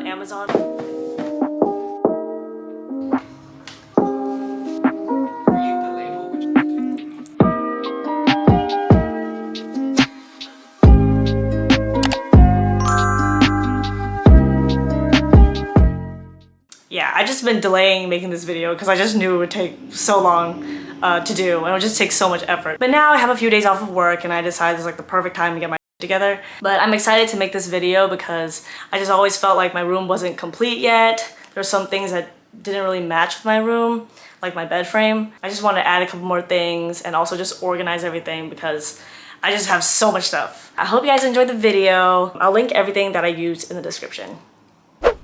on Amazon. Yeah, I just been delaying making this video because I just knew it would take so long to do, and it would just take so much effort. But now I have a few days off of work and I decided it's like the perfect time to get my together. But I'm excited to make this video because I just always felt like my room wasn't complete yet. There's some things that didn't really match with my room, like my bed frame. I just want to add a couple more things and also just organize everything because I just have so much stuff. I hope you guys enjoyed the video. I'll link everything that I used in the description.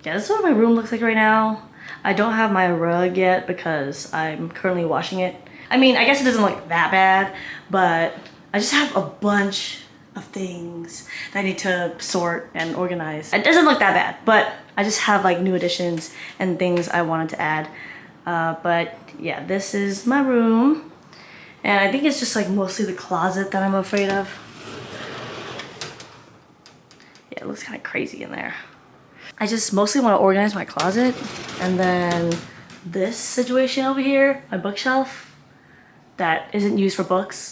Yeah, this is what my room looks like right now. I don't have my rug yet because I'm currently washing it. I mean, I guess it doesn't look that bad, but I just have a bunch of things that I need to sort and organize. It doesn't look that bad, but I just have like new additions and things I wanted to add. But yeah, this is my room. And I think it's just like mostly the closet that I'm afraid of. Yeah, it looks kind of crazy in there. I just mostly want to organize my closet, and then this situation over here, my bookshelf that isn't used for books.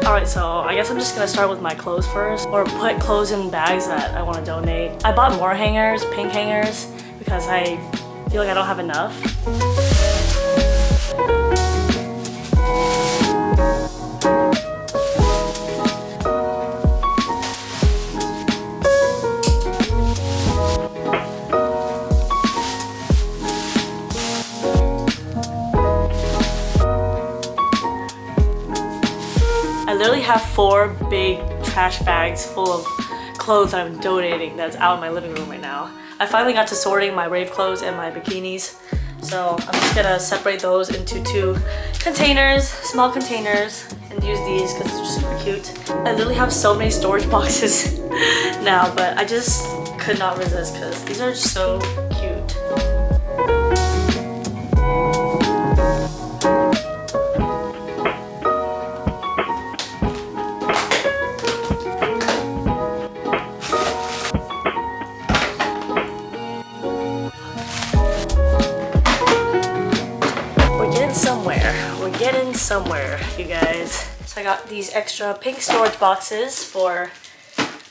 Alright, so I guess I'm just gonna start with my clothes first, or put clothes in bags that I want to donate. I bought more hangers, pink hangers, because I feel like I don't have enough. I literally have 4 big trash bags full of clothes that I'm donating that's out in my living room right now. I finally got to sorting my rave clothes and my bikinis. So I'm just gonna separate those into 2 containers, small containers, and use these because they're super cute. I literally have so many storage boxes now, but I just could not resist because these are so cute. We're getting somewhere, you guys. So I got these extra pink storage boxes for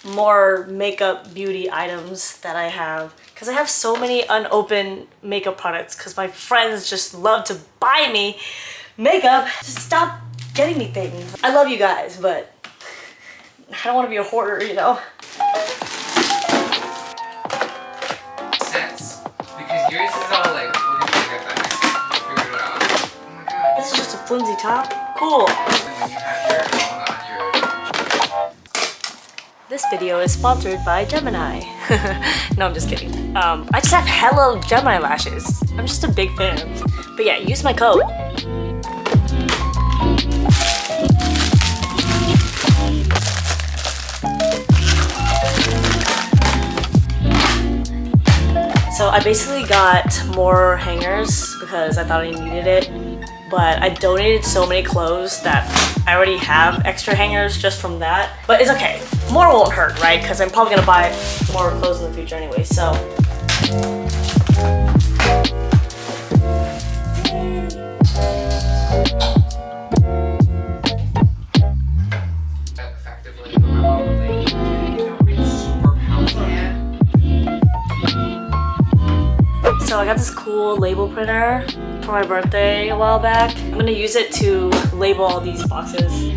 more makeup beauty items that I have, because I have so many unopened makeup products because my friends just love to buy me makeup. Just stop getting me things. I love you guys, but I don't want to be a hoarder, you know? Sense, because yours is all like, we're gonna figure that next time. We'll figure it out. Oh my god. This is just a flimsy top. Cool. When you have your This video is sponsored by Gemini. No, I'm just kidding. I just have hella Gemini lashes. I'm just a big fan. But yeah, use my code. So I basically got more hangers because I thought I needed it. But I donated so many clothes that I already have extra hangers just from that. But it's okay. More won't hurt, right? Because I'm probably gonna buy more clothes in the future anyway, so. effectively, but my mom was like, you don't be super powerful. So I got this cool label printer for my birthday a while back. I'm gonna use it to label all these boxes.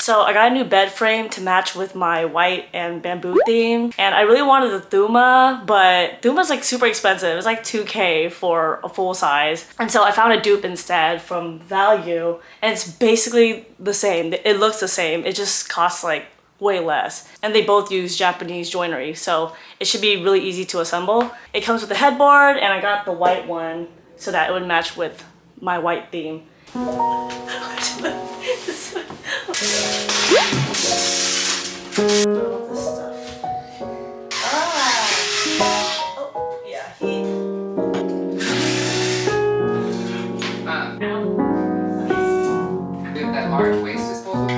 So I got a new bed frame to match with my white and bamboo theme. And I really wanted the 𝐬𝐻𝐼, but 𝐬𝐻𝐼's like super expensive. It was like 2K for a full size. And so I found a dupe instead from Value. And it's basically the same. It looks the same. It just costs like way less. And they both use Japanese joinery. So it should be really easy to assemble. It comes with a headboard, and I got the white one so that it would match with my white theme. That large waste disposal.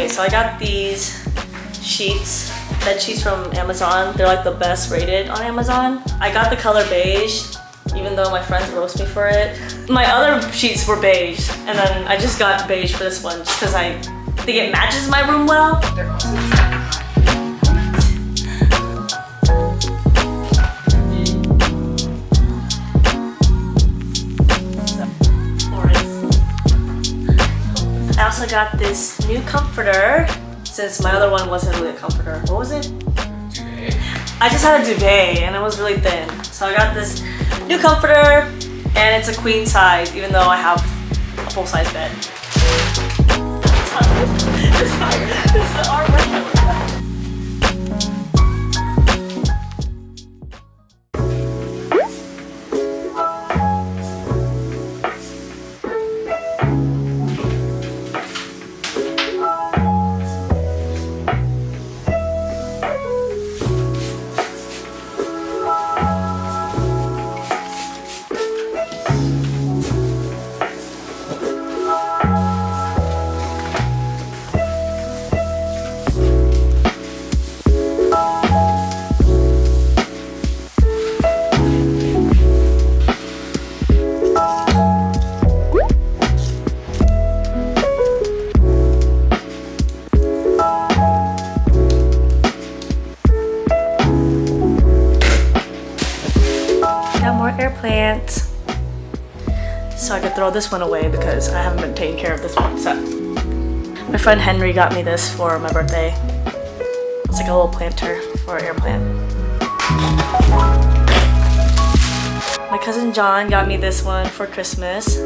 So I got these sheets, bed sheets from Amazon. They're like the best rated on Amazon. I got the color beige, even though my friends roast me for it. My other sheets were beige, and then I just got beige for this one just because I think it matches my room well. I also got this new comforter since my other one wasn't really a comforter. What was it? Duvet. I just had a duvet and it was really thin. So I got this new comforter and it's a queen size even though I have a full size bed. This is the arm right. Plants, so I could throw this one away because I haven't been taking care of this one. So my friend Henry got me this for my birthday. It's like a little planter for an air plant. My cousin John got me this one for Christmas.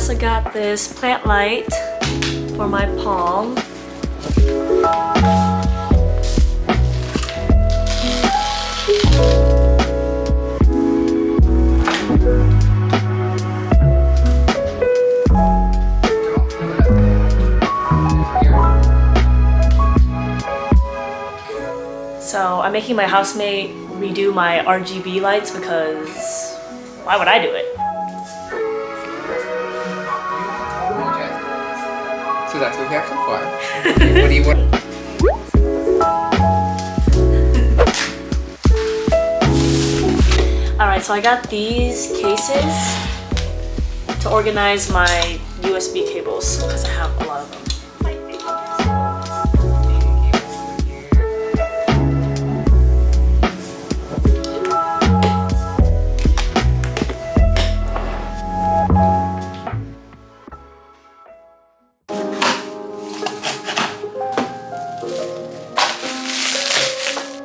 I got this plant light for my palm. So I'm making my housemate redo my RGB lights because why would I do it? So that's what we have so far. What do you want? Alright, so I got these cases to organize my USB cables because I have a lot of them.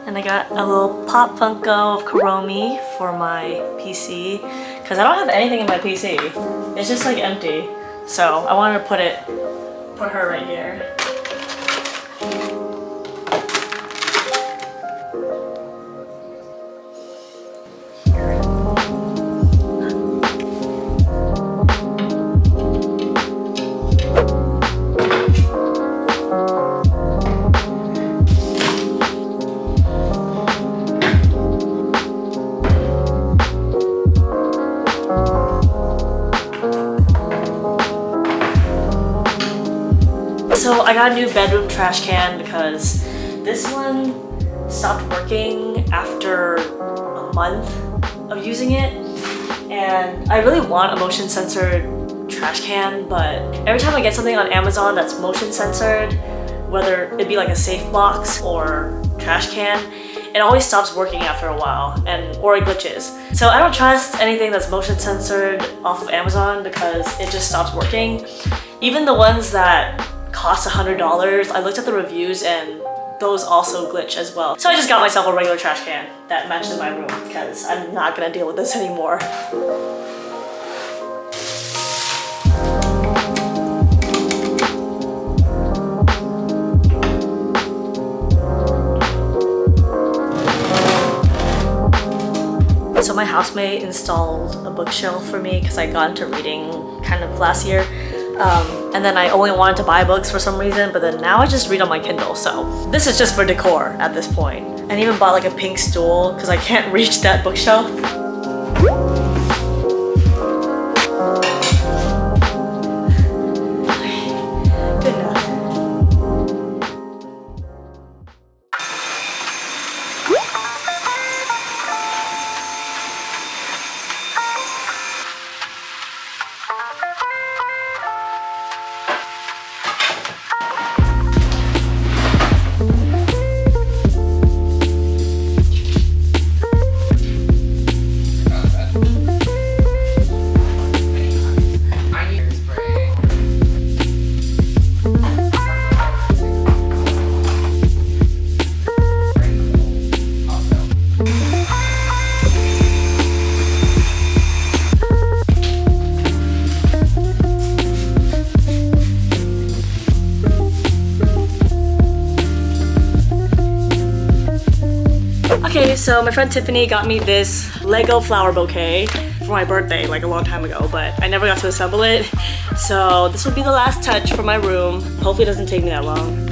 And And I got a little pop Funko of 𝐸𝐻𝐻 for my PC because I don't have anything in my PC. It's just like empty. So I wanted to put her right here. So I got a new bedroom trash can because this one stopped working after a month of using it, and I really want a motion censored trash can, but every time I get something on Amazon that's motion censored, whether it be like a safe box or trash can, it always stops working after a while or it glitches. So I don't trust anything that's motion censored off of Amazon because it just stops working. Even the ones that cost $100, I looked at the reviews and those also glitch as well. So I just got myself a regular trash can that matches my room because I'm not gonna deal with this anymore. So my housemate installed a bookshelf for me because I got into reading kind of last year. And then I only wanted to buy books for some reason, but then now I just read on my Kindle, so this is just for decor at this point. And I even bought like a pink stool because I can't reach that bookshelf. Good enough. Okay, so my friend Tiffany got me this Lego flower bouquet for my birthday like a long time ago, but I never got to assemble it. So this will be the last touch for my room. Hopefully it doesn't take me that long.